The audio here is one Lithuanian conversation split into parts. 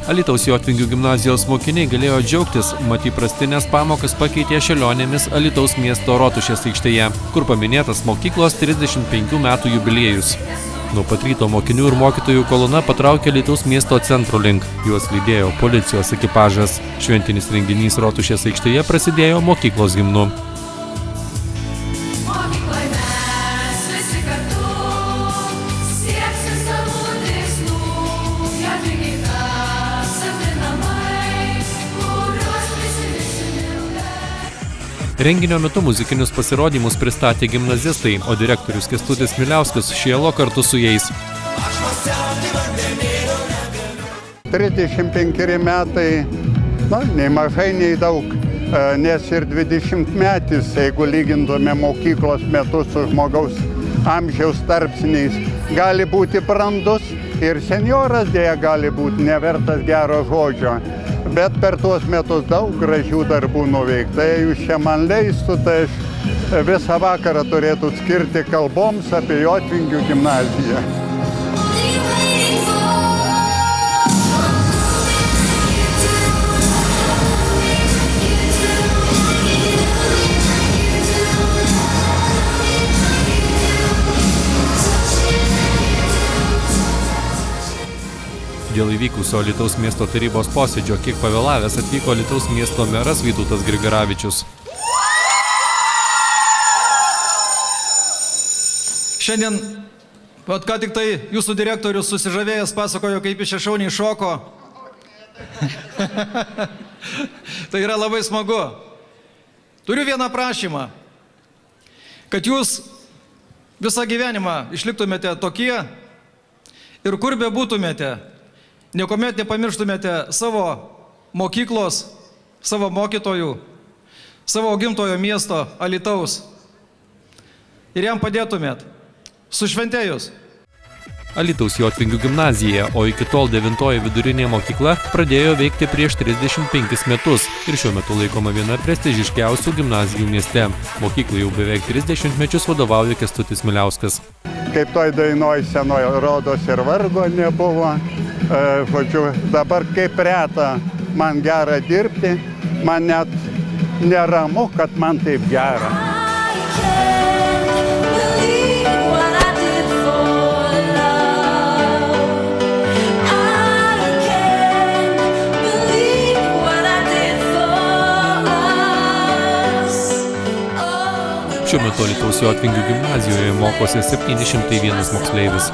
Alytaus Jotvingių gimnazijos mokiniai galėjo džiaugtis, mat įprastinės pamokas pakeitė šėlionėmis Alytaus miesto Rotušės aikštėje, kur paminėtas mokyklos 35 metų jubiliejus. Nuo pat ryto mokinių ir mokytojų kolona patraukė Alytaus miesto centro link. Juos lydėjo policijos ekipažas. Šventinis renginys Rotušės aikštėje prasidėjo mokyklos himnu. Renginio metu muzikinius pasirodymus pristatė gimnazistai, o direktorius Kęstutis Miliauskas šėlo kartu su jais. 35 metai, nei mažai, nei daug, nes ir 20 metis, jeigu lygintume mokyklos metus su žmogaus amžiaus tarpsniais, gali būti brandus ir senjoras dėja gali būti nevertas gero žodžio. Bet per tuos metus daug gražių darbų nuveikta. Jei jūs čia man leistų, tai aš visą vakarą turėtų skirti kalboms apie Jotvingių gimnaziją. Dėl įvykusio Alytaus miesto tarybos posėdžio kiek pavėlavęs atvyko Alytaus miesto meras Vytautas Grigaravičius. Šiandien, ką tik tai jūsų direktorius susižavėjęs pasakojo, kaip iš šauniai šoko. Tai yra labai smagu. Turiu vieną prašymą, kad jūs visą gyvenimą išliktumėte tokie ir kur bebūtumėte, niekuomet nepamirštumėte savo mokyklos, savo mokytojų, savo gimtojo miesto Alytaus ir jam padėtumėt. Su šventėjus. Alytaus Jotvingių gimnazija, o iki tol 9 vidurinė mokykla pradėjo veikti prieš 35 metus ir šiuo metu laikoma viena prestižiškiausių gimnazijų mieste. Mokyklai jau beveik 30 mečius vadovauja Kęstutis Miliauskas. Kaip toj dainoj senoj rodos ir vargo nebuvo. Žodžiu, dabar kaip reta man gera dirbti, man net neramu, kad man taip gera. Šiuo metu Alytaus Jotvingių gimnazijoje mokosi 701 moksleivis.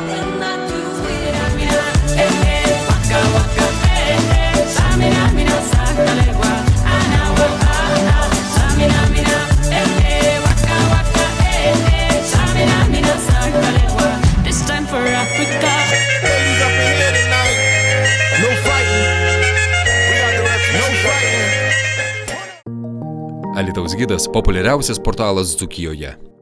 Alytaus gidas – populiariausias portalas Dzūkijoje.